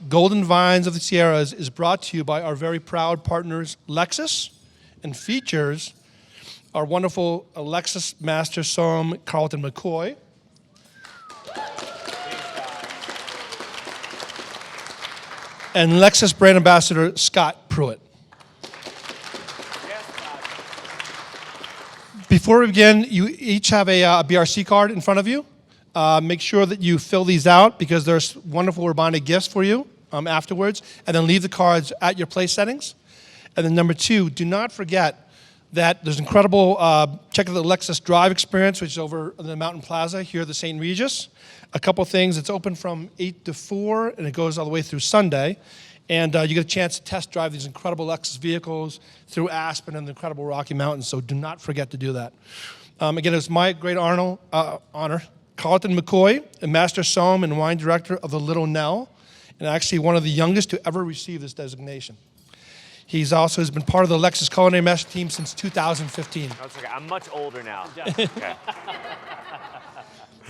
Golden Vines of the Sierras is brought to you by our very proud partners, Lexus, and features our wonderful Lexus Master Somm, Carlton McCoy. And Lexus brand ambassador, Scott Pruett. Before we begin, you each have a BRC card in front of you. Make sure that you fill these out because there's wonderful Urbani gifts for you afterwards. And then leave the cards at your place settings. And then number 2, do not forget that there's incredible, check out the Lexus Drive experience, which is over in the Mountain Plaza here at the St. Regis. A couple things, it's open from 8 to 4, and it goes all the way through Sunday. And you get a chance to test drive these incredible Lexus vehicles through Aspen and the incredible Rocky Mountains, so do not forget to do that. Again, it's my great honor, Carlton McCoy, a Master Somm and Wine Director of the Little Nell, and actually one of the youngest to ever receive this designation. He's also has been part of the Lexus Culinary Master Team since 2015. That's okay. I'm much older now. Okay.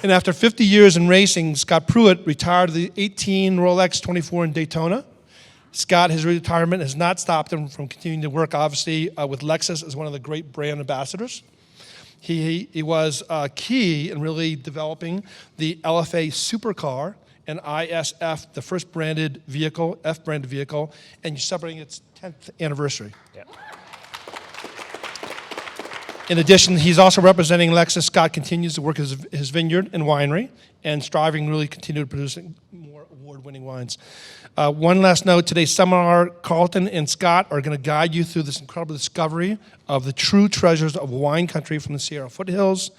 And after 50 years in racing, Scott Pruett retired the 18 Rolex 24 in Daytona. Scott, his retirement has not stopped him from continuing to work, obviously, with Lexus as one of the great brand ambassadors. He was key in really developing the LFA supercar and ISF, the first branded vehicle, F-branded vehicle, and celebrating its 10th anniversary. Yep. In addition, he's also representing Lexus. Scott continues to work his vineyard and winery and striving really continue to produce more award-winning wines. One last note, today's seminar, Carlton and Scott are going to guide you through this incredible discovery of the true treasures of wine country from the Sierra foothills.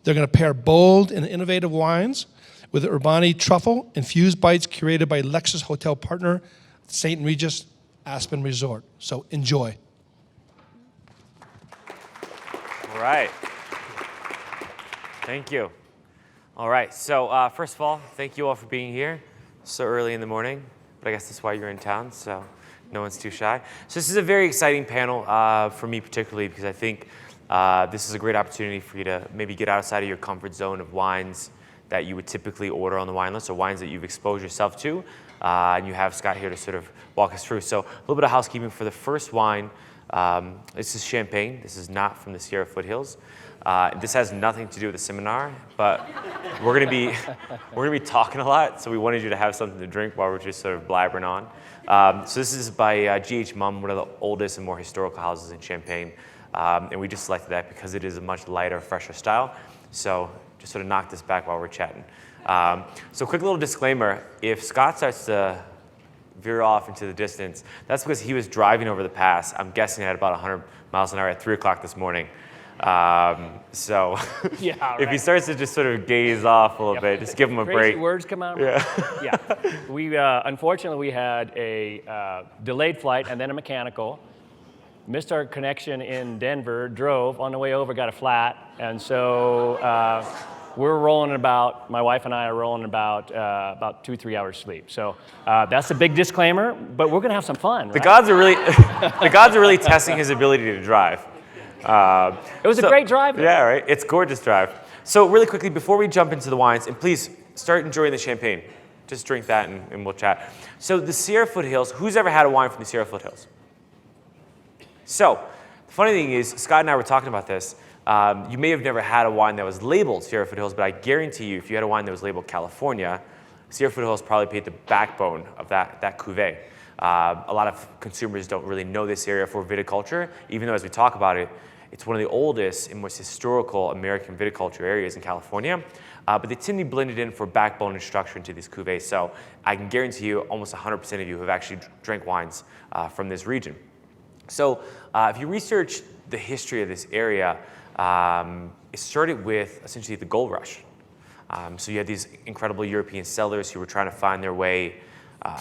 They're going to pair bold and innovative wines with Urbani Truffle-Infused Bites curated by Lexus hotel partner, St. Regis Aspen Resort. So enjoy. All right. Thank you. All right, so first of all, thank you all for being here so early in the morning, but I guess that's why you're in town, so no one's too shy. So this is a very exciting panel for me particularly because I think this is a great opportunity for you to maybe get outside of your comfort zone of wines that you would typically order on the wine list or wines that you've exposed yourself to, and you have Scott here to sort of walk us through. So a little bit of housekeeping for the first wine. This is champagne. This is not from the Sierra foothills. This has nothing to do with the seminar, but we're gonna be talking a lot, so we wanted you to have something to drink while we're just sort of blabbering on. So this is by G.H. Mumm, one of the oldest and more historical houses in Champagne, and we just selected that because it is a much lighter, fresher style. So just sort of knock this back while we're chatting. So quick little disclaimer: if Scott starts to veer off into the distance, that's because he was driving over the pass, I'm guessing at about 100 miles an hour at 3 o'clock this morning. So yeah, right. If he starts to just sort of gaze off a little bit, just give him a break. Crazy words come out. Yeah. Yeah. We unfortunately we had a delayed flight and then a mechanical. Missed our connection in Denver. Drove on the way over, got a flat, and so we're rolling about. My wife and I are rolling about 2-3 hours sleep. So that's a big disclaimer, but we're gonna have some fun. The gods are really testing his ability to drive. It was a great drive. Yeah, right. It's gorgeous drive. So really quickly, before we jump into the wines, and please start enjoying the champagne. Just drink that and we'll chat. So the Sierra foothills, who's ever had a wine from the Sierra foothills? So the funny thing is, Scott and I were talking about this. You may have never had a wine that was labeled Sierra foothills, but I guarantee you, if you had a wine that was labeled California, Sierra foothills probably paid the backbone of that cuvee. A lot of consumers don't really know this area for viticulture, even though as we talk about it, it's one of the oldest and most historical American viticulture areas in California, but they tend to be blended in for backbone and structure into these cuvées. So I can guarantee you almost 100% of you have actually drank wines from this region. So if you research the history of this area, it started with essentially the gold rush. So you had these incredible European settlers who were trying to find their way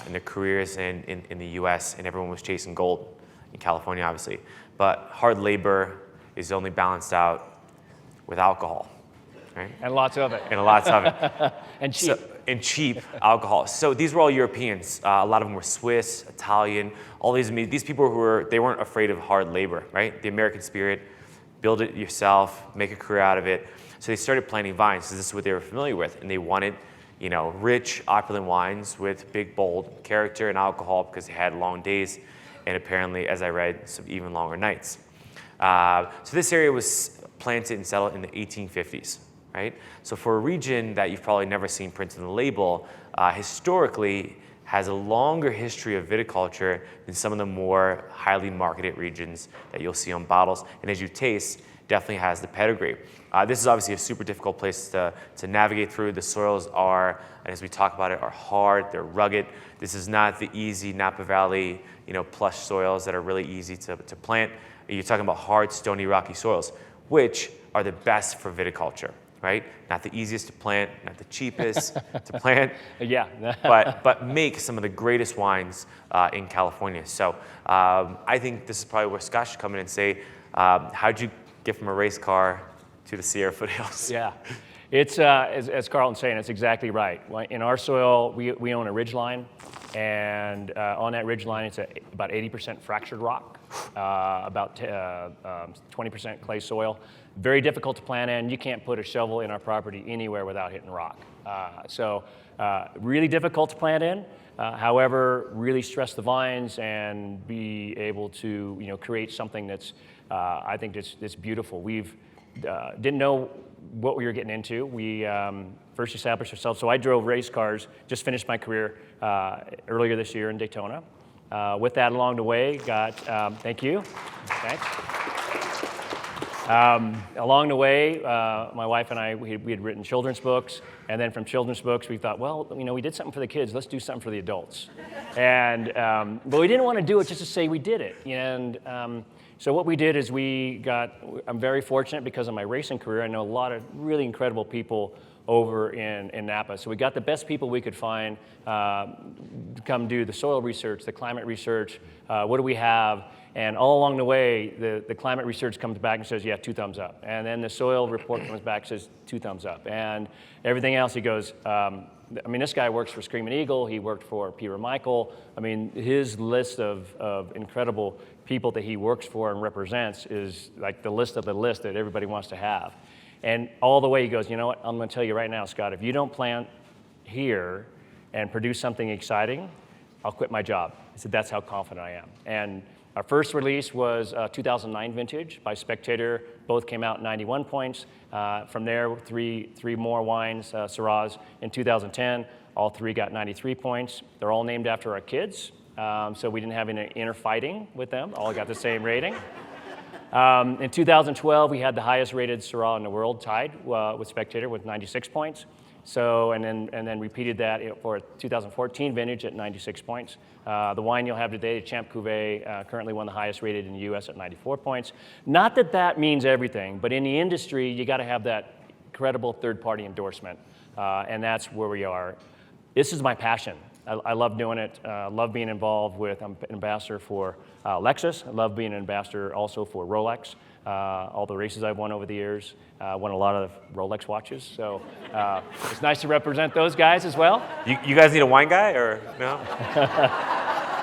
in their careers in the US, and everyone was chasing gold in California, obviously. But hard labor is only balanced out with alcohol, right? And lots of it. And lots of it. And cheap. And cheap alcohol. So these were all Europeans. A lot of them were Swiss, Italian, all these people they weren't afraid of hard labor, right? The American spirit, build it yourself, make a career out of it. So they started planting vines, because this is what they were familiar with, and they wanted rich, opulent wines with big, bold character and alcohol because they had long days and apparently, as I read, some even longer nights. So this area was planted and settled in the 1850s, right? So for a region that you've probably never seen printed on the label, historically has a longer history of viticulture than some of the more highly marketed regions that you'll see on bottles. And as you taste, definitely has the pedigree. This is obviously a super difficult place to navigate through. The soils are, as we talk about it, are hard, they're rugged. This is not the easy Napa Valley, plush soils that are really easy to plant. You're talking about hard, stony, rocky soils, which are the best for viticulture, right? Not the easiest to plant, not the cheapest to plant, Yeah. but make some of the greatest wines in California. So I think this is probably where Scott should come in and say, how'd you get from a race car to the Sierra foothills? Yeah, it's as Carlton's saying, it's exactly right. In our soil, we own a ridgeline, and on that ridgeline, it's about 80% fractured rock, about 20% clay soil. Very difficult to plant in. You can't put a shovel in our property anywhere without hitting rock. So really difficult to plant in. However, really stress the vines and be able to create something that's I think that's beautiful. We've didn't know what we were getting into. We first established ourselves. So I drove race cars, just finished my career earlier this year in Daytona. With that along the way, thank you. Thanks. Along the way, my wife and I, we had written children's books, and then from children's books, we thought, well, we did something for the kids, let's do something for the adults. And, but we didn't want to do it just to say we did it. And so what we did is I'm very fortunate because of my racing career, I know a lot of really incredible people over in Napa. So we got the best people we could find to come do the soil research, the climate research, what do we have? And all along the way, the climate research comes back and says, yeah, 2 thumbs up. And then the soil report comes back and says 2 thumbs up. And everything else, he goes, this guy works for Screaming Eagle. He worked for Peter Michael. His list of incredible people that he works for and represents is like the list of the list that everybody wants to have. And all the way he goes, you know what, I'm going to tell you right now, Scott, if you don't plant here and produce something exciting, I'll quit my job. He said, that's how confident I am. And our first release was 2009 vintage by Spectator. Both came out 91 points. From there, three more wines, Syrahs, in 2010. All 3 got 93 points. They're all named after our kids, so we didn't have any inner fighting with them. All got the same rating. In 2012, we had the highest rated Syrah in the world, tied with Spectator with 96 points. So, and then repeated that for 2014 vintage at 96 points. The wine you'll have today, Champ Coo Bay, currently one of the highest rated in the US at 94 points. Not that that means everything, but in the industry, you got to have that credible third-party endorsement, and that's where we are. This is my passion. I love doing it. Love being involved with. I'm an ambassador for Lexus. I love being an ambassador also for Rolex. All the races I've won over the years. Won a lot of Rolex watches. So it's nice to represent those guys as well. You guys need a wine guy or no?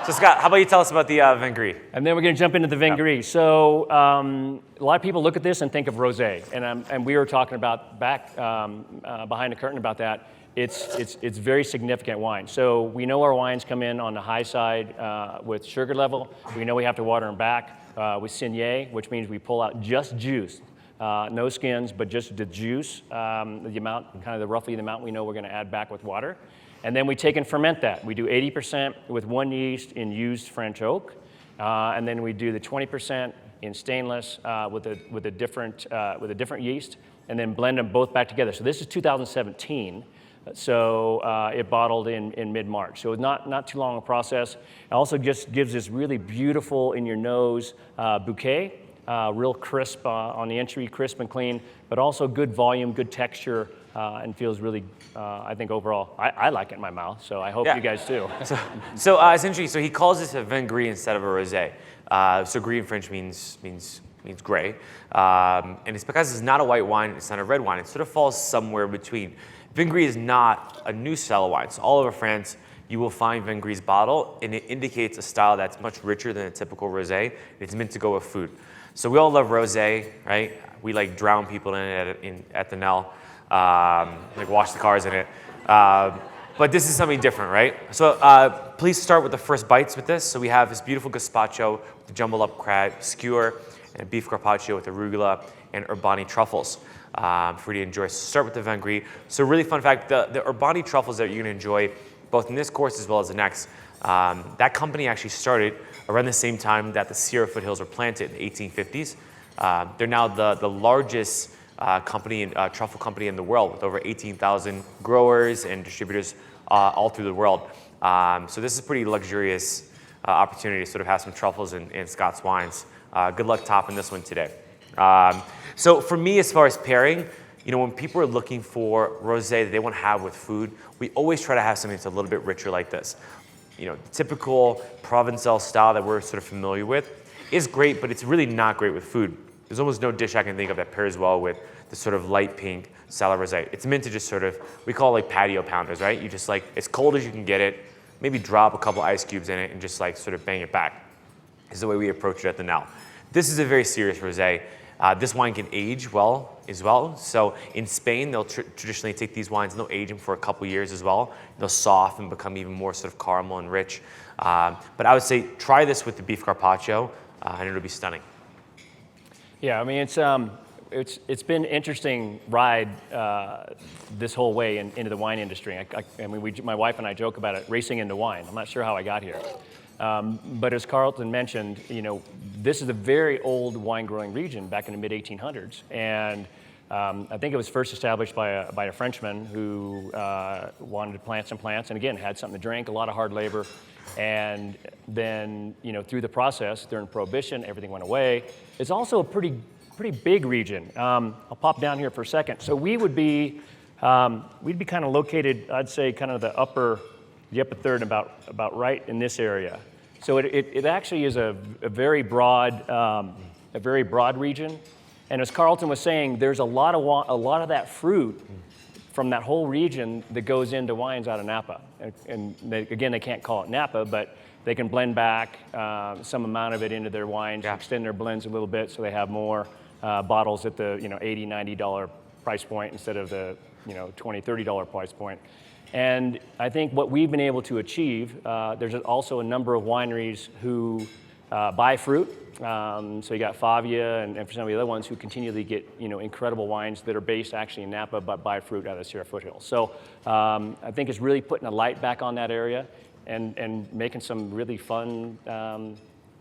So Scott, how about you tell us about the Vin Gris? And then we're going to jump into the Vin Gris. So a lot of people look at this and think of rosé, and we were talking about back behind the curtain about that. It's very significant wine. So we know our wines come in on the high side with sugar level. We know we have to water them back with Syrah, which means we pull out just juice, no skins, but just the juice, the amount, kind of roughly the amount we know we're going to add back with water. And then we take and ferment that. We do 80% with 1 yeast in used French oak, and then we do the 20% in stainless with a different yeast, and then blend them both back together. So this is 2017. So it bottled in mid-March. So it's not too long a process. It also just gives this really beautiful in your nose bouquet, real crisp on the entry, crisp and clean, but also good volume, good texture, and feels really, I think overall, I like it in my mouth, so I hope you guys do. So it's interesting. So he calls this a Vin Gris instead of a rosé. So gris in French means gray. And it's because it's not a white wine, it's not a red wine. It sort of falls somewhere between. Vin Gris is not a new style of wine. So all over France, you will find Vin Gris bottle, and it indicates a style that's much richer than a typical rosé. It's meant to go with food. So we all love rosé, right? We like drown people in it at the Nell, like wash the cars in it. But this is something different, right? So please start with the first bites with this. So we have this beautiful gazpacho with the jumbled up crab skewer and a beef carpaccio with arugula and Urbani truffles for you to enjoy. So start with the vin gris. So really fun fact, the Urbani truffles that you're gonna enjoy both in this course as well as the next, that company actually started around the same time that the Syrah foothills were planted in the 1850s. They're now the largest truffle company in the world with over 18,000 growers and distributors all through the world. So this is a pretty luxurious opportunity to sort of have some truffles in Scott's wines. Good luck topping this one today. So for me, as far as pairing, when people are looking for rosé that they want to have with food, we always try to have something that's a little bit richer like this. The typical Provençal style that we're sort of familiar with is great, but it's really not great with food. There's almost no dish I can think of that pairs well with the sort of light pink salad rosé. It's meant to just sort of, we call it like patio pounders, right? You just as cold as you can get it, maybe drop a couple ice cubes in it and just sort of bang it back. This is the way we approach it at the Now. This is a very serious rosé. This wine can age well as well. So in Spain, they'll traditionally take these wines and they'll age them for a couple years as well. They'll soften and become even more sort of caramel and rich. But I would say try this with the beef carpaccio and it'll be stunning. Yeah, I mean, it's been an interesting ride this whole way into the wine industry. I mean, my wife and I joke about it, racing into wine. I'm not sure how I got here. But as Carlton mentioned, this is a very old wine growing region back in the mid 1800s. And I think it was first established by a Frenchman who wanted to plant some plants and again, had something to drink, a lot of hard labor. And then, through the process, during Prohibition, everything went away. It's also a pretty big region. I'll pop down here for a second. So we'd be kind of located, I'd say, kind of the upper third, about right in this area. So it actually is a very broad region. And as Carlton was saying, there's a lot of that fruit from that whole region that goes into wines out of Napa. And they can't call it Napa, but they can blend back some amount of it into their wines, extend their blends a little bit so they have more bottles at the $80, $90 price point instead of the $20, $30 price point. And I think what we've been able to achieve, there's also a number of wineries who buy fruit. So you got Favia and for some of the other ones who continually get incredible wines that are based actually in Napa but buy fruit out of the Syrah foothills. So I think it's really putting a light back on that area and making some really fun,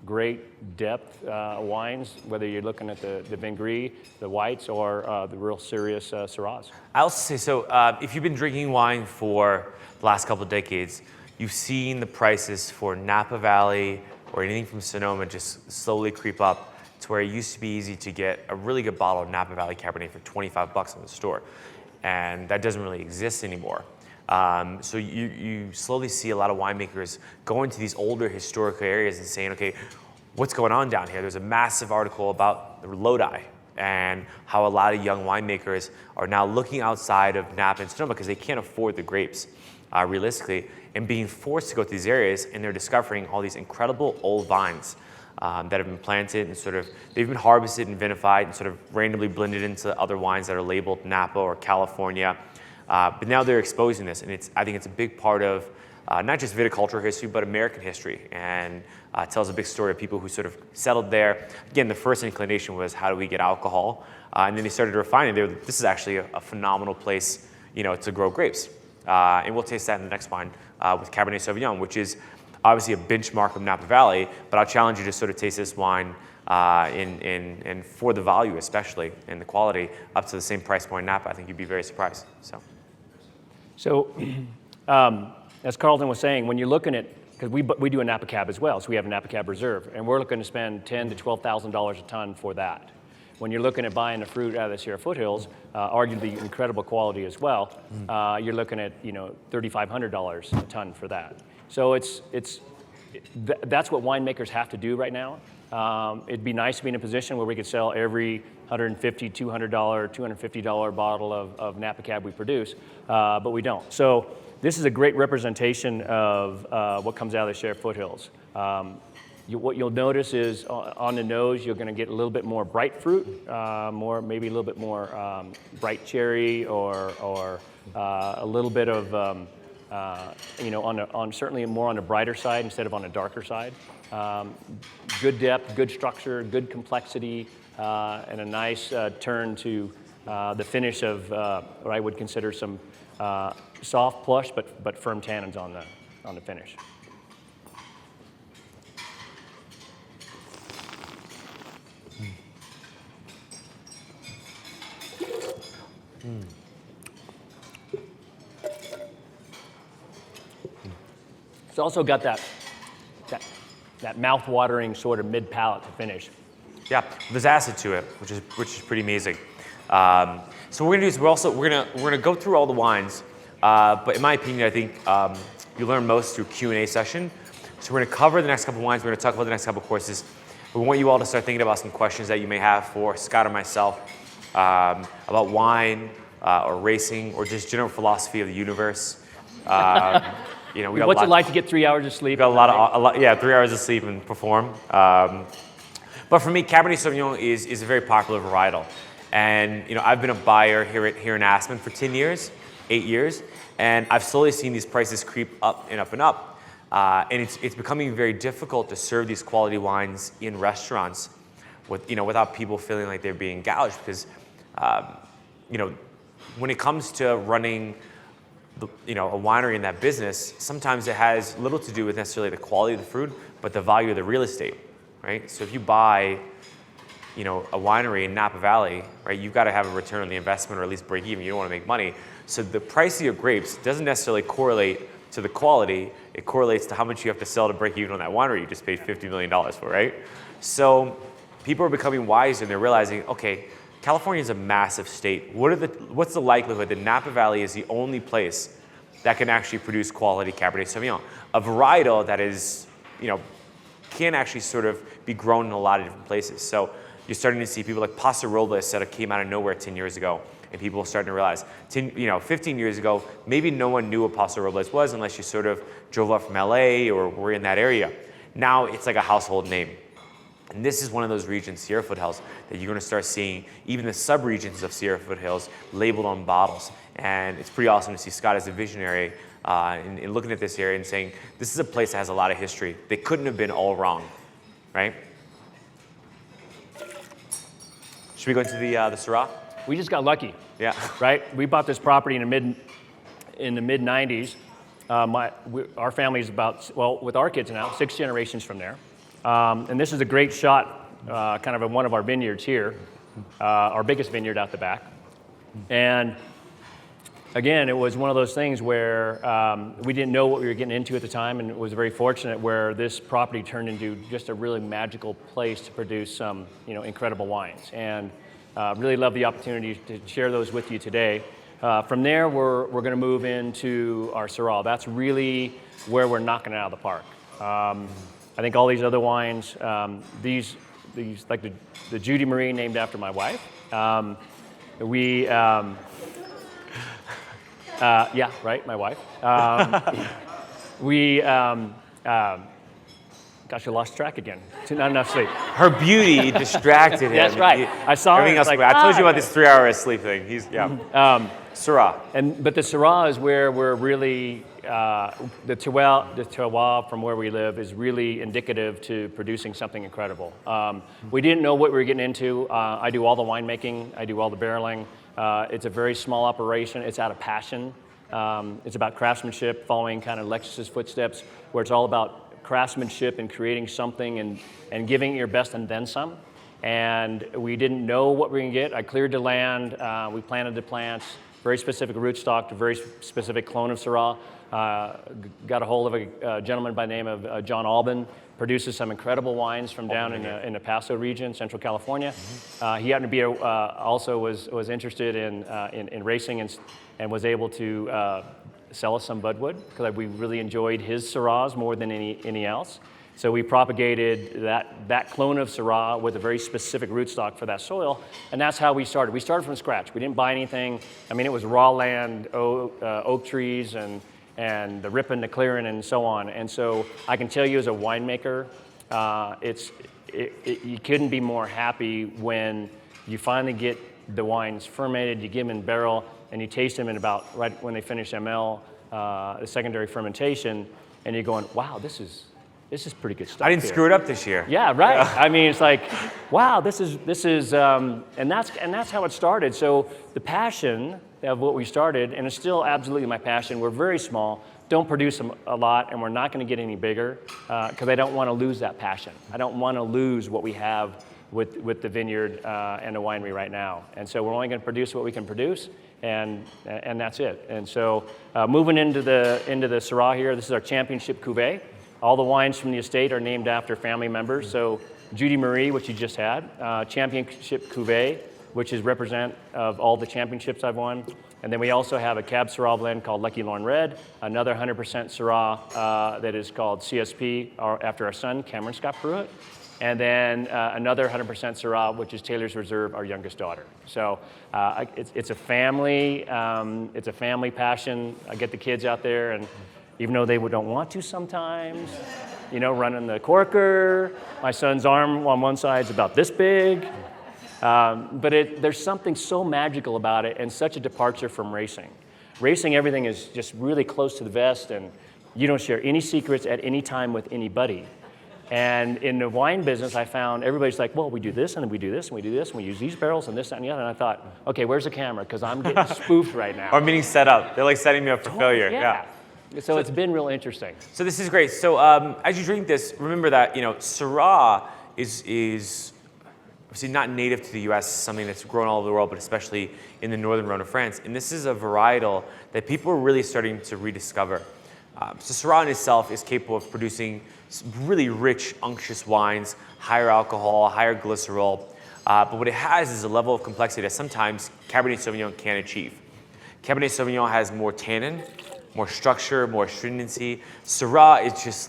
great depth wines, whether you're looking at the vin gris, the whites, or the real serious Syrahs. I also say, so if you've been drinking wine for the last couple of decades, you've seen the prices for Napa Valley or anything from Sonoma just slowly creep up to where it used to be easy to get a really good bottle of Napa Valley Cabernet for $25 in the store. And that doesn't really exist anymore. So you slowly see a lot of winemakers going to these older historical areas and saying, okay, what's going on down here? There's a massive article about the Lodi and how a lot of young winemakers are now looking outside of Napa and Sonoma because they can't afford the grapes realistically, and being forced to go to these areas, and they're discovering all these incredible old vines that have been planted and they've been harvested and vinified and sort of randomly blended into other wines that are labeled Napa or California. But now they're exposing this, and I think it's a big part of not just viticulture history, but American history, and tells a big story of people who sort of settled there. Again, the first inclination was, how do we get alcohol? And then they started refining. This is actually a phenomenal place, to grow grapes. And we'll taste that in the next wine with Cabernet Sauvignon, which is obviously a benchmark of Napa Valley, but I'll challenge you to sort of taste this wine and for the value especially, and the quality, up to the same price point in Napa. I think you'd be very surprised. So as Carlton was saying, when you're looking at, because we do a Napa Cab as well, so we have a Napa Cab Reserve, and we're looking to spend $10,000 to $12,000 a ton for that. When you're looking at buying the fruit out of the Syrah foothills, arguably incredible quality as well, you're looking at $3,500 a ton for that. So that's what winemakers have to do right now. It'd be nice to be in a position where we could sell every $150, $200, $250 bottle of Napa Cab we produce, but we don't. So this is a great representation of what comes out of the Syrah foothills. What you'll notice is on the nose, you're going to get a little bit more bright fruit, maybe a little bit more bright cherry, or a little bit of, certainly more on the brighter side instead of on the darker side. Good depth, good structure, good complexity, and a nice turn to the finish of what I would consider some soft plush but firm tannins on the finish. It's also got that mouth-watering sort of mid-palate to finish. Yeah, there's acid to it, which is pretty amazing. So what we're gonna do is we're gonna go through all the wines, but in my opinion, I think you learn most through Q&A session. So we're gonna cover the next couple of wines. We're gonna talk about the next couple of courses. We want you all to start thinking about some questions that you may have for Scott or myself about wine or racing or just general philosophy of the universe. We got What's it like to get 3 hours of sleep? Got a lot, 3 hours of sleep and perform. But for me, Cabernet Sauvignon is a very popular varietal. And I've been a buyer here in Aspen for 8 years, and I've slowly seen these prices creep up and up and up. And it's becoming very difficult to serve these quality wines in restaurants without people feeling like they're being gouged, because when it comes to running a winery in that business, sometimes it has little to do with necessarily the quality of the fruit, but the value of the real estate, right? So if you buy, a winery in Napa Valley, right, you've got to have a return on the investment, or at least break even. You don't want to make money. So the price of your grapes doesn't necessarily correlate to the quality. It correlates to how much you have to sell to break even on that winery you just paid $50 million for, right? So people are becoming wiser, and they're realizing, okay, California is a massive state. What's the likelihood that Napa Valley is the only place that can actually produce quality Cabernet Sauvignon? A varietal that is, can actually sort of be grown in a lot of different places. So you're starting to see people like Paso Robles that came out of nowhere 10 years ago. And people are starting to realize, 15 years ago, maybe no one knew what Paso Robles was unless you sort of drove up from LA or were in that area. Now it's like a household name. And this is one of those regions, Sierra Foothills, that you're going to start seeing even the sub-regions of Sierra Foothills labeled on bottles. And it's pretty awesome to see Scott as a visionary in looking at this area and saying, this is a place that has a lot of history. They couldn't have been all wrong, right? Should we go into the Syrah? We just got lucky. Yeah. Right? We bought this property in the mid 90s. Our family's with our kids now, 6 generations from there. And this is a great shot, kind of in one of our vineyards here, our biggest vineyard out the back. And again, it was one of those things where we didn't know what we were getting into at the time, and it was very fortunate where this property turned into just a really magical place to produce some, incredible wines. And really love the opportunity to share those with you today. From there, we're going to move into our Syrah. That's really where we're knocking it out of the park. I think all these other wines, these like the Judy Marie named after my wife. Yeah, right, my wife. Gosh, I lost track again. Not enough sleep. Her beauty distracted him. That's right. I saw everything else. Like, I told you about this 3 hour sleep thing. Syrah. But the Syrah is where we're really the terroir from where we live is really indicative to producing something incredible. We didn't know what we were getting into. I do all the winemaking. I do all the barreling. It's a very small operation. It's out of passion. It's about craftsmanship, following kind of Lexus's footsteps, where it's all about craftsmanship and creating something and giving it your best and then some. And we didn't know what we were going to get. I cleared the land. We planted the plants, very specific rootstock, a very specific clone of Syrah. Got a hold of a gentleman by the name of John Albin, produces some incredible wines from down in the Paso region, Central California. He happened to be also was interested in racing and was able to sell us some Budwood, because we really enjoyed his Syrahs more than any else. So we propagated that clone of Syrah with a very specific rootstock for that soil, and that's how we started. We started from scratch. We didn't buy anything. I mean, it was raw land, oak trees, and the ripping, the clearing, and so on. And so I can tell you as a winemaker, You couldn't be more happy when you finally get the wines fermented, you give them in barrel, and you taste them in about right when they finish ML, the secondary fermentation, and you're going, wow, this is pretty good stuff. I didn't screw it up this year. Yeah, right. I mean, it's like, wow, this is, and that's how it started. So the passion of what we started, and it's still absolutely my passion. We're very small, don't produce a lot, and we're not going to get any bigger because I don't want to lose that passion. I don't want to lose what we have with the vineyard and the winery right now. And so we're only going to produce what we can produce, and that's it. And so moving into the Syrah here, this is our championship Coo Bay. All the wines from the estate are named after family members. So Judy Marie, which you just had, championship Coo Bay, which is represent of all the championships I've won. And then we also have a Cab Syrah blend called Lucky Lorne Red, another 100% Syrah that is called CSP after our son, Cameron Scott Pruett. And then another 100% Syrah, which is Taylor's Reserve, our youngest daughter. So it's a family passion. I get the kids out there, and even though they don't want to sometimes, running the corker. My son's arm on one side is about this big. But there's something so magical about it and such a departure from racing. Racing, everything is just really close to the vest, and you don't share any secrets at any time with anybody. And in the wine business, I found everybody's like, well, we do this, and then we do this, and we do this, and we use these barrels, and this, that, and the other. And I thought, okay, where's the camera? Because I'm getting spoofed right now. Our meeting's set up. They're like setting me up for failure. Yeah. So it's been real interesting. So this is great. So as you drink this, remember that Syrah is obviously not native to the U.S. Something that's grown all over the world, but especially in the northern Rhone of France. And this is a varietal that people are really starting to rediscover. So Syrah in itself is capable of producing really rich, unctuous wines, higher alcohol, higher glycerol. But what it has is a level of complexity that sometimes Cabernet Sauvignon can't achieve. Cabernet Sauvignon has more tannin, more structure, more stringency. Syrah is just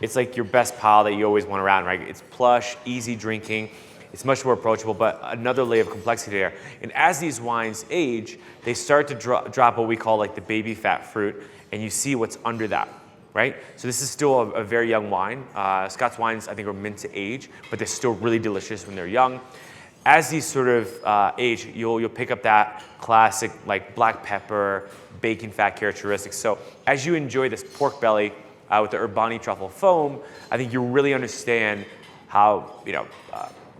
it's like your best pal that you always want around, right? It's plush, easy drinking. It's much more approachable, but another layer of complexity there. And as these wines age, they start to drop what we call the baby fat fruit, and you see what's under that, right? So this is still a very young wine. Scott's wines, I think, are meant to age, but they're still really delicious when they're young. As these sort of age, you'll pick up that classic black pepper, bacon fat characteristics. So as you enjoy this pork belly with the Urbani truffle foam, I think you'll really understand how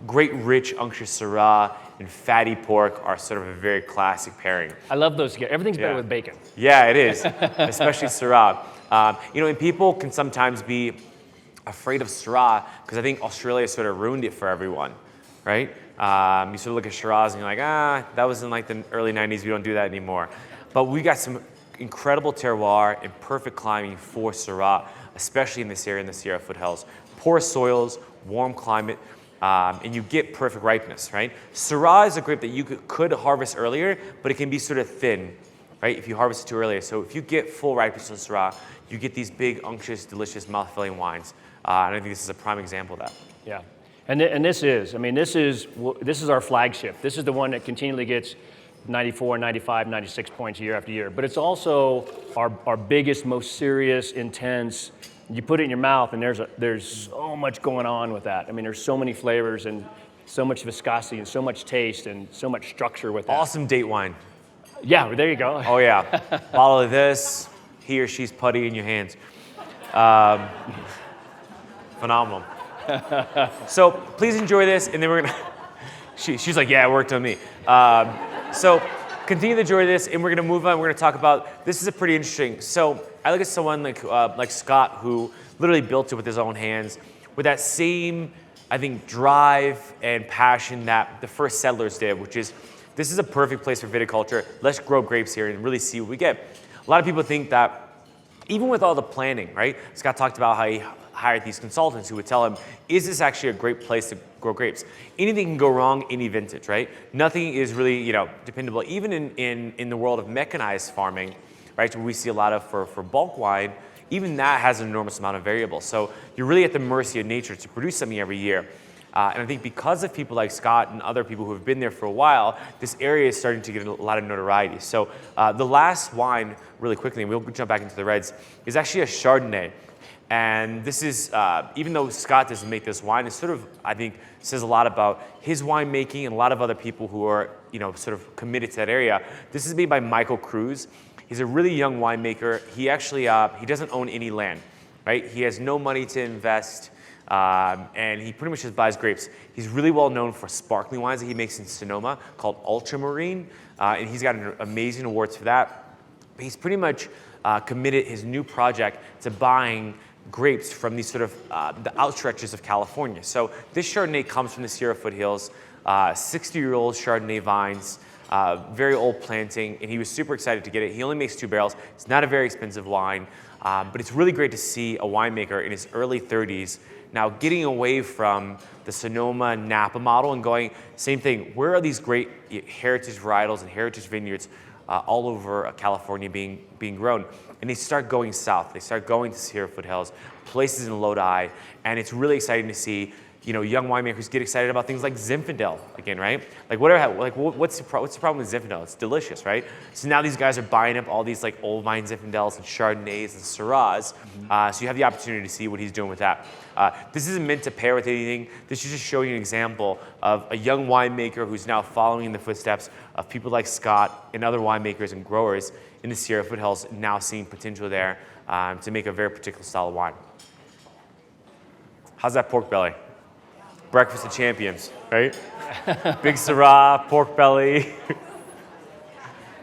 great rich unctuous Syrah and fatty pork are sort of a very classic pairing. I love those together. Everything's better with bacon. Yeah, it is, especially Syrah. And people can sometimes be afraid of Syrah because I think Australia sort of ruined it for everyone, right? You sort of look at Shiraz and you're like, that was in the early 90s, we don't do that anymore. But we got some incredible terroir and perfect climbing for Syrah, especially in this area in the Sierra foothills. Poor soils, warm climate, and you get perfect ripeness, right? Syrah is a grape that you could harvest earlier, but it can be sort of thin, right, if you harvest it too early. So if you get full ripeness on Syrah, you get these big, unctuous, delicious, mouth-filling wines. And I think this is a prime example of that. Yeah. And this is our flagship. This is the one that continually gets 94, 95, 96 points year after year. But it's also our biggest, most serious, intense. You put it in your mouth, and there's so much going on with that. I mean, there's so many flavors and so much viscosity and so much taste and so much structure with that. Awesome date wine. Yeah, there you go. Oh yeah, bottle of this, he or she's putty in your hands. Phenomenal. So please enjoy this, and then we're gonna. She's like, yeah, it worked on me. So continue to enjoy this, and we're gonna move on. We're gonna talk about this is a pretty interesting. So I look at someone like Scott, who literally built it with his own hands, with that same, I think, drive and passion that the first settlers did, which is this is a perfect place for viticulture. Let's grow grapes here and really see what we get. A lot of people think that even with all the planning, right? Scott talked about how he hired these consultants who would tell him, is this actually a great place to grow grapes? Anything can go wrong any vintage, right? Nothing is really, dependable. Even in the world of mechanized farming, right, where we see a lot of for bulk wine, even that has an enormous amount of variables. So you're really at the mercy of nature to produce something every year. And I think because of people like Scott and other people who have been there for a while, this area is starting to get a lot of notoriety. So the last wine, really quickly, and we'll jump back into the reds, is actually a Chardonnay. And this is, even though Scott doesn't make this wine, it sort of, I think, says a lot about his winemaking and a lot of other people who are, sort of committed to that area. This is made by Michael Cruz. He's a really young winemaker. He actually, he doesn't own any land, right? He has no money to invest, and he pretty much just buys grapes. He's really well known for sparkling wines that he makes in Sonoma called Ultramarine, and he's got amazing awards for that. But he's pretty much committed his new project to buying grapes from these sort of the outstretches of California. So this Chardonnay comes from the Syrah foothills, 60-year-old Chardonnay vines, very old planting, and he was super excited to get it. He only makes 2 barrels. It's not a very expensive wine, but it's really great to see a winemaker in his early 30s now getting away from the Sonoma Napa model and going, same thing, where are these great heritage varietals and heritage vineyards all over California being grown? And they start going south. They start going to Sierra foothills, places in Lodi, and it's really exciting to see young winemakers get excited about things like Zinfandel again, right? Like what's the problem with Zinfandel? It's delicious, right? So now these guys are buying up all these like old vine Zinfandels and Chardonnays and Syrahs. So you have the opportunity to see what he's doing with that. This isn't meant to pair with anything. This is just showing you an example of a young winemaker who's now following in the footsteps of people like Scott and other winemakers and growers in the Sierra foothills, now seeing potential there to make a very particular style of wine. How's that pork belly? Breakfast of champions, right? Big Syrah, pork belly.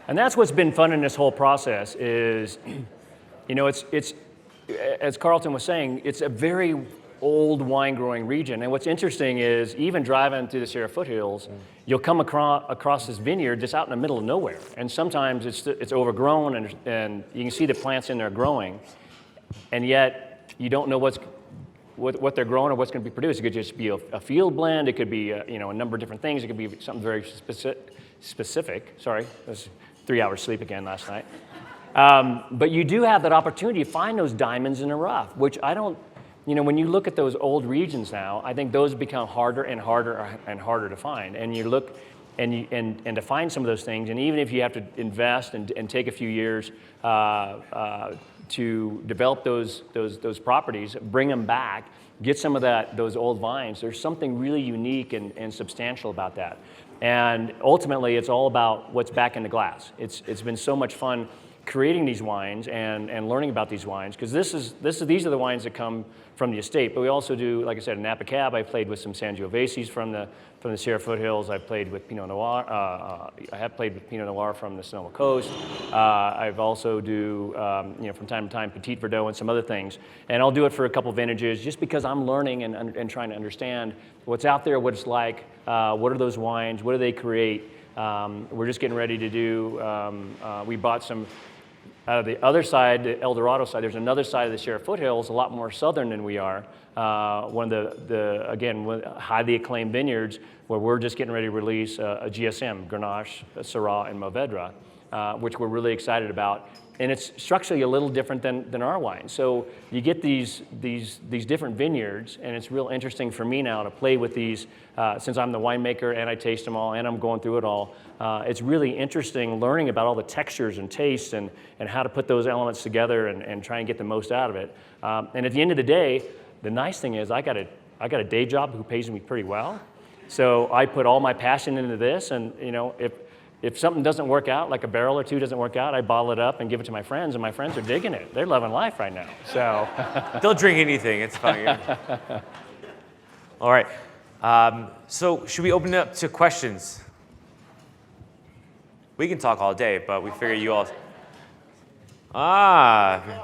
And that's what's been fun in this whole process is, it's as Carlton was saying, it's a very old wine growing region. And what's interesting is even driving through the Sierra foothills, you'll come across this vineyard just out in the middle of nowhere. And sometimes it's overgrown and you can see the plants in there growing, and yet you don't know what they're growing or what's going to be produced. It could just be a field blend. It could be a number of different things. It could be something very specific. Sorry, it was 3 hours sleep again last night. But you do have that opportunity to find those diamonds in the rough, which I don't. When you look at those old regions now, I think those become harder and harder and harder to find. And you look and to find some of those things, and even if you have to invest and take a few years to develop those properties, bring them back, get some of those old vines. There's something really unique and substantial about that. And ultimately, it's all about what's back in the glass. It's been so much fun creating these wines and learning about these wines, because these are the wines that come from the estate. But we also do, like I said, a Napa Cab. I played with some Sangioveses from the Sierra foothills. I've played with Pinot Noir. I have played with Pinot Noir from the Sonoma coast. I've also do from time to time Petit Verdot and some other things. And I'll do it for a couple vintages just because I'm learning and trying to understand what's out there, what it's like, what are those wines, what do they create. We're just getting ready to do. We bought some. Out of the other side, the El Dorado side, there's another side of the Sierra foothills, a lot more southern than we are. One of the highly acclaimed vineyards where we're just getting ready to release a GSM, Grenache, Syrah, and Mourvedre, which we're really excited about. And it's structurally a little different than our wine. So you get these different vineyards, and it's real interesting for me now to play with these, since I'm the winemaker and I taste them all and I'm going through it all. It's really interesting learning about all the textures and tastes and how to put those elements together and try and get the most out of it. And at the end of the day, the nice thing is I got a day job who pays me pretty well. So I put all my passion into this, and if something doesn't work out, like a barrel or two doesn't work out, I bottle it up and give it to my friends, and my friends are digging it. They're loving life right now. So they'll drink anything. It's fine. All right. So should we open it up to questions? We can talk all day, but we figure you all.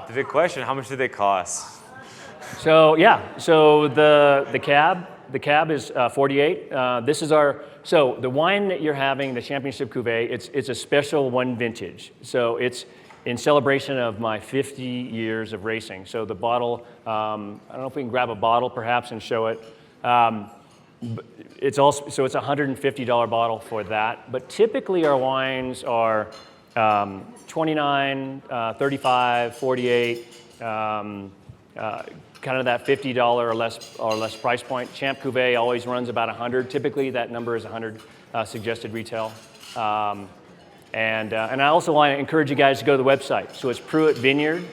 The big question: how much do they cost? So the cab is 48. This is so the wine that you're having, the Championship Coo Bay, it's a special one vintage. So it's in celebration of my 50 years of racing. So the bottle, I don't know if we can grab a bottle perhaps and show it. It's a $150 bottle for that. But typically our wines are 29, 35, 48. Kind of that $50 or less price point. Champ Cuvée always runs about 100. Typically, that number is 100 suggested retail. And I also want to encourage you guys to go to the website. So it's Pruett Vineyard,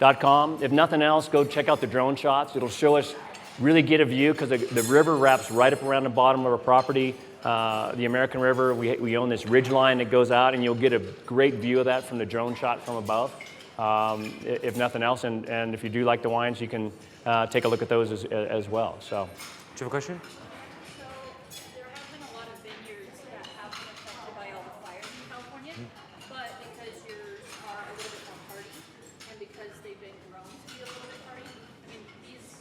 www.untitled.com. If nothing else, go check out the drone shots. It'll show us, really get a view, because the river wraps right up around the bottom of our property. The American River, we own this ridge line that goes out, and you'll get a great view of that from the drone shot from above. If nothing else, and if you do like the wines, you can take a look at those as well. So, Do you have a question? So there have been a lot of vineyards that have been affected by all the fires in California, but because yours are a little bit more hardy, and because they've been grown to be a little bit hardy, I mean, these,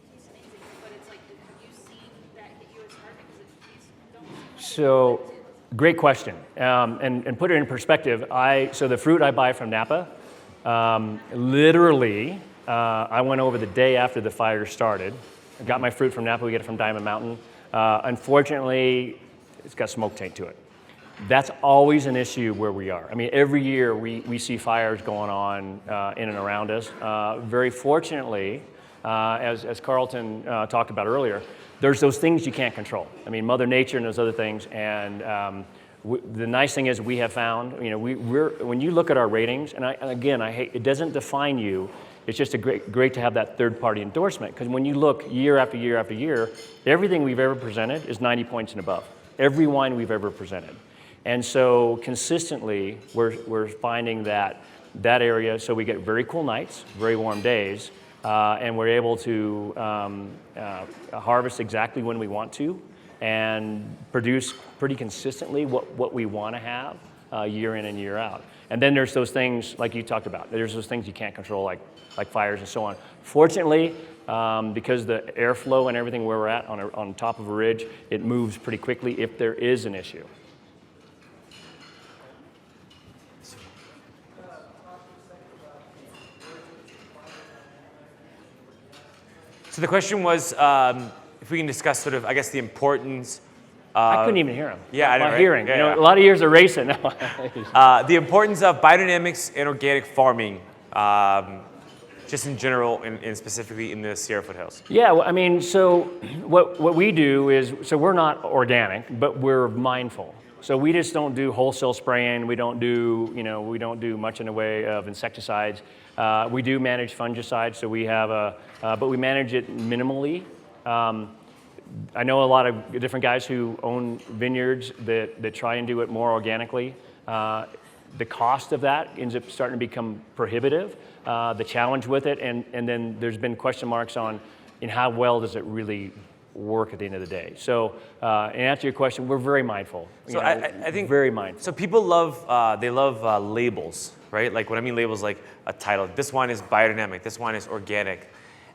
he's amazing, but it's like, have you seen that hit you as hard? Because these don't seem like so great question. And put it in perspective, so the fruit I buy from Napa, literally, I went over the day after the fire started. I got my fruit from Napa, we get it from Diamond Mountain. Unfortunately, it's got smoke taint to it. That's always an issue where we are. I mean, every year we see fires going on in and around us. Very fortunately, as Carlton talked about earlier, there's those things you can't control. I mean, Mother Nature and those other things. And the nice thing is we have found, when you look at our ratings, and again, I hate, it doesn't define you. It's just great to have that third-party endorsement, because when you look year after year after year, everything we've ever presented is 90 points and above. Every wine we've ever presented. And so consistently, we're finding that area, so we get very cool nights, very warm days, and we're able to harvest exactly when we want to and produce pretty consistently what we want to have year in and year out. And then there's those things like you talked about. There's those things you can't control, like fires and so on. Fortunately, because the airflow and everything where we're at on top of a ridge, it moves pretty quickly if there is an issue. So the question was if we can discuss sort of, I guess, the importance. I couldn't even hear him. Yeah, I know, My right? hearing. Yeah, A lot of years of racing. The importance of biodynamics and organic farming, just in general and specifically in the Sierra foothills. Yeah, well, I mean, so what we do is, so we're not organic, but we're mindful. So we just don't do wholesale spraying. We don't do much in the way of insecticides. We do manage fungicides, so we have but we manage it minimally. I know a lot of different guys who own vineyards that try and do it more organically. The cost of that ends up starting to become prohibitive. The challenge with it, and then there's been question marks on how well does it really work at the end of the day. So, in answer to your question, we're very mindful. So I think very mindful. So people love labels, right? Like when I mean labels, like a title. This wine is biodynamic. This wine is organic,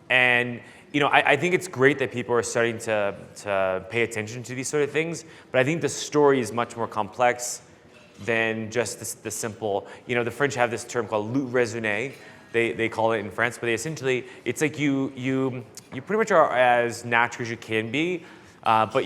and I think it's great that people are starting to pay attention to these sort of things. But I think the story is much more complex than just the simple. The French have this term called lut raisonné. They call it in France, but it's like you pretty much are as natural as you can be, but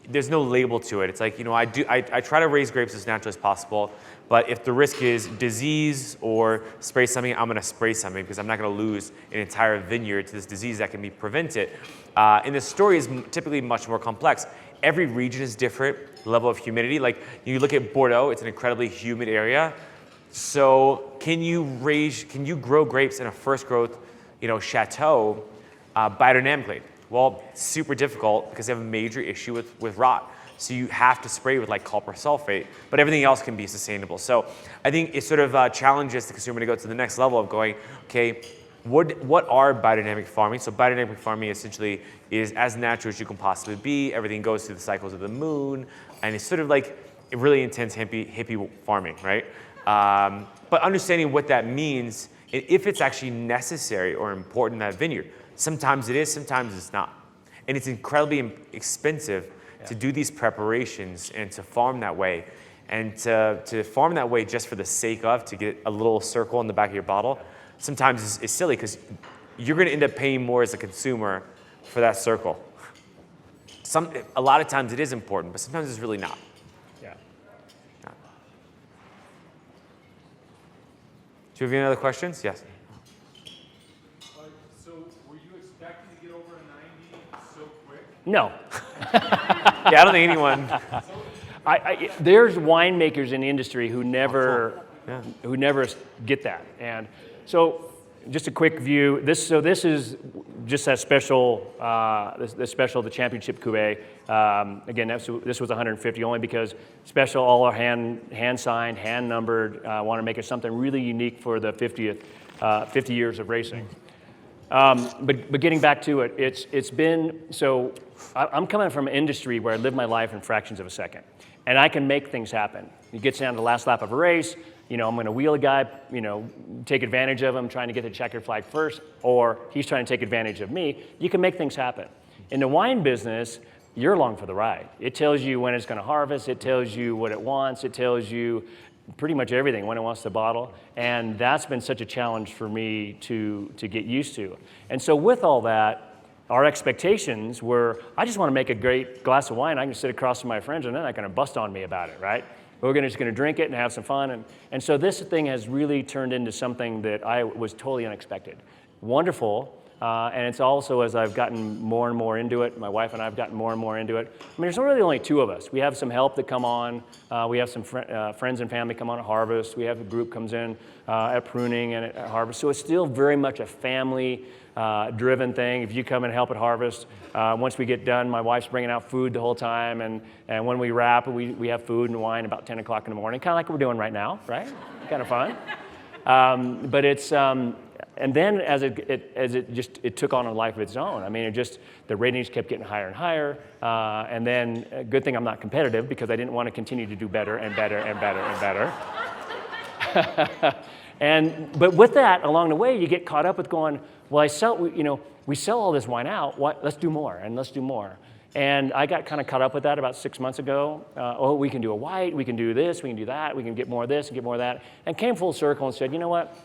there's no label to it. It's like, I try to raise grapes as natural as possible, but if the risk is disease or spray something, I'm gonna spray something because I'm not gonna lose an entire vineyard to this disease that can be prevented. And the story is typically much more complex. Every region is different, level of humidity. Like you look at Bordeaux, it's an incredibly humid area. So can you grow grapes in a first growth, chateau biodynamically? Well, it's super difficult because they have a major issue with rot. So you have to spray with like copper sulfate, but everything else can be sustainable. So I think it sort of challenges the consumer to go to the next level of going, okay, what are biodynamic farming? So biodynamic farming essentially is as natural as you can possibly be. Everything goes through the cycles of the moon, and it's sort of like a really intense hippie farming, right? But understanding what that means, and if it's actually necessary or important in that vineyard. Sometimes it is, sometimes it's not. And it's incredibly expensive to do these preparations and to farm that way. And to farm that way just for the sake of, to get a little circle in the back of your bottle, sometimes it's silly because you're gonna end up paying more as a consumer for that circle. A lot of times it is important, but sometimes it's really not. Yeah. Do you have any other questions? Yes. So were you expecting to get over a 90 so quick? No. Yeah, I don't think anyone. There's winemakers in the industry who never get that, and so just a quick view. This is just that special, the championship Coo Bay. Again, this was 150 only because special, all are hand signed, hand numbered. I want to make it something really unique for the 50 years of racing. But getting back to it, it's been, so I'm coming from an industry where I live my life in fractions of a second. And I can make things happen. It gets down to the last lap of a race, I'm going to wheel a guy, take advantage of him, trying to get the checkered flag first, or he's trying to take advantage of me. You can make things happen. In the wine business, you're along for the ride. It tells you when it's going to harvest. It tells you what it wants. It tells you pretty much everything when it wants to bottle. And that's been such a challenge for me to get used to. And so with all that, our expectations were, I just want to make a great glass of wine. I can sit across from my friends and they're not going to bust on me about it, right? We're just going to drink it and have some fun. And so this thing has really turned into something that I was totally unexpected. Wonderful. And it's also, as I've gotten more and more into it, my wife and I have gotten more and more into it. I mean, there's really only two of us. We have some help that come on. We have some friends and family come on at harvest. We have a group comes in at pruning and at harvest. So it's still very much a family driven thing. If you come and help at harvest, once we get done, my wife's bringing out food the whole time. And when we wrap, we have food and wine about 10 o'clock in the morning, kind of like we're doing right now, right? Kind of fun. But it's, and then as it took on a life of its own. I mean, the ratings kept getting higher and higher. And then, good thing I'm not competitive because I didn't want to continue to do better and better and better and better. But with that, along the way, you get caught up with going, well, we sell all this wine out. Let's do more and let's do more. And I got kind of caught up with that about 6 months ago. We can do a white, we can do this, we can do that, we can get more of this and get more of that. And came full circle and said, you know what?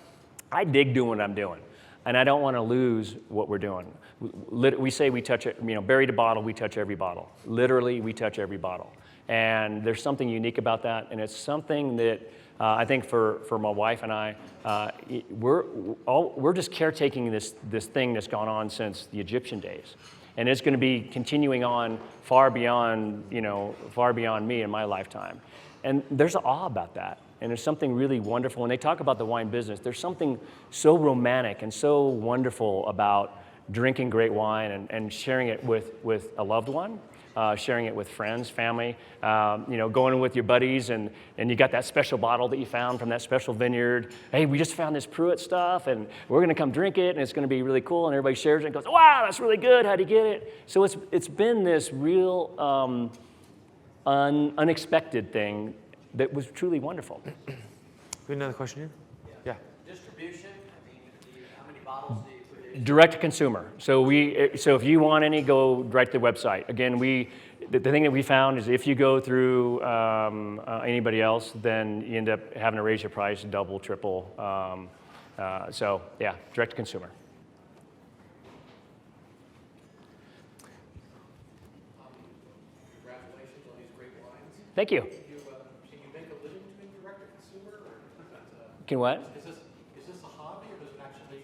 I dig doing what I'm doing, and I don't want to lose what we're doing. We say we touch it, berry to bottle, we touch every bottle. Literally, we touch every bottle. And there's something unique about that, and it's something that I think for my wife and I, we're just caretaking this thing that's gone on since the Egyptian days. And it's going to be continuing on far beyond me in my lifetime. And there's an awe about that. And there's something really wonderful. When they talk about the wine business, there's something so romantic and so wonderful about drinking great wine and sharing it with a loved one, sharing it with friends, family, going with your buddies and you got that special bottle that you found from that special vineyard. Hey, we just found this Pruett stuff and we're going to come drink it and it's going to be really cool. And everybody shares it and goes, wow, that's really good. How'd you get it? So it's been this real unexpected thing that was truly wonderful. We have another question here? Yeah. Distribution, how many bottles do you produce? Direct to consumer. So if you want any, go right to the website. Again, the thing that we found is if you go through anybody else, then you end up having to raise your price double, triple. So yeah, direct to consumer. Congratulations on these great wines. Thank you. Can you make a living doing direct to consumer? Or Can what? is this a hobby, or does it actually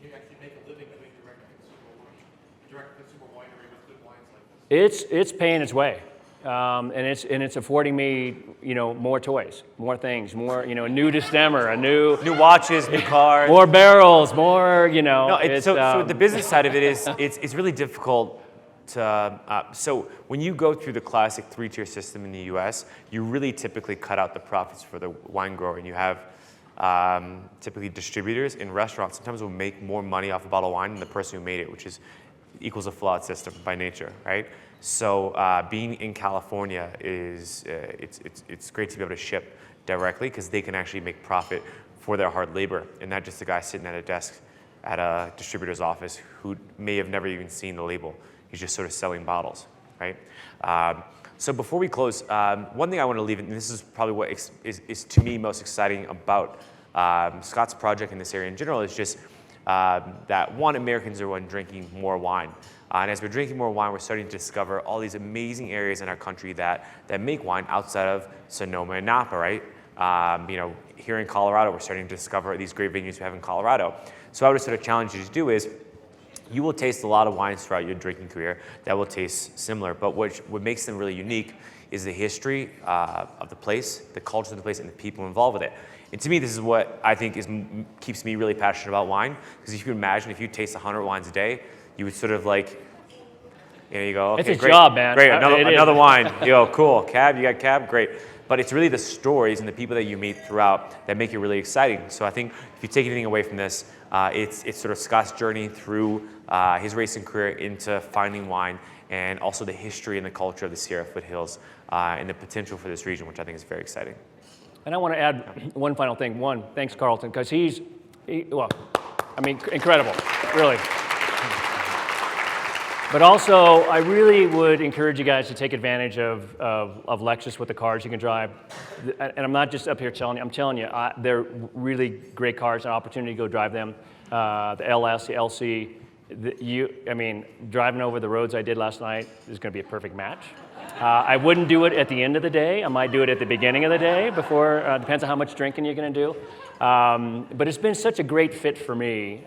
you actually make a living doing direct to consumer winery with good wines like this? It's paying its way, and it's affording me more toys, more things, more new destemmer, a new watches, new cars. more barrels, more No, so the business side of it is it's really difficult to. So when you go through the classic 3-tier system in the U.S., you really typically cut out the profits for the wine grower, and you have typically distributors in restaurants. Sometimes will make more money off a bottle of wine than the person who made it, which equals a flawed system by nature, right? So being in California it's great to be able to ship directly because they can actually make profit for their hard labor and not just a guy sitting at a desk at a distributor's office who may have never even seen the label. He's just sort of selling bottles, right? So before we close, one thing I want to leave, and this is probably what is to me most exciting about Scott's project in this area in general, is just that Americans are drinking more wine. And as we're drinking more wine, we're starting to discover all these amazing areas in our country that make wine outside of Sonoma and Napa, right? Here in Colorado, we're starting to discover these great vineyards we have in Colorado. So what I would sort of challenge you to do is you will taste a lot of wines throughout your drinking career that will taste similar, but what makes them really unique is the history of the place, the culture of the place, and the people involved with it. And to me, this is what I think keeps me really passionate about wine, because if you can imagine if you taste 100 wines a day, you would sort of like, you go, okay, It's a great, job, man. great, It is. another wine, cool, cab, you got cab, great. But it's really the stories and the people that you meet throughout that make it really exciting. So I think if you take anything away from this, it's sort of Scott's journey through his racing career into finding wine, and also the history and the culture of the Syrah foothills and the potential for this region, which I think is very exciting. And I want to add one final thing. One, thanks, Carlton, because incredible, really. But also, I really would encourage you guys to take advantage of Lexus with the cars you can drive. And I'm not just up here telling you, I'm telling you, they're really great cars, an opportunity to go drive them. The LS, the LC, driving over the roads I did last night is going to be a perfect match. I wouldn't do it at the end of the day. I might do it at the beginning of the day before, depends on how much drinking you're going to do. But it's been such a great fit for me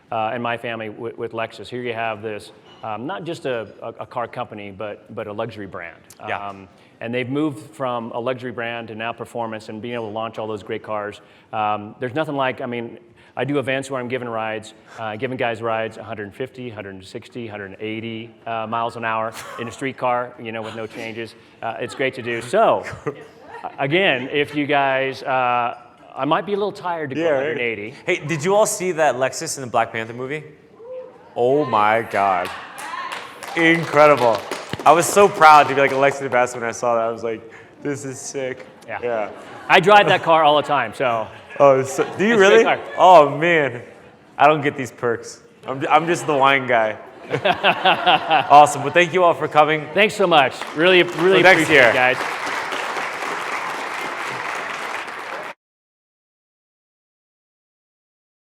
and my family with Lexus. Here you have this, not just a car company, but a luxury brand. Yeah. And they've moved from a luxury brand to now performance and being able to launch all those great cars. There's nothing like, I do events where I'm giving rides, giving guys rides 150, 160, 180 miles an hour in a street car, with no changes. It's great to do. So, again, if you guys, I might be a little tired to go 180. Hey, did you all see that Lexus in the Black Panther movie? Oh my God. Incredible. I was so proud to be like a Lexus ambassador when I saw that. I was like, this is sick. Yeah. I drive that car all the time, so. Oh, do you It's a really? great car. Oh man, I don't get these perks. I'm just the wine guy. Awesome. Well, thank you all for coming. Thanks so much. Really next appreciate year. it, guys.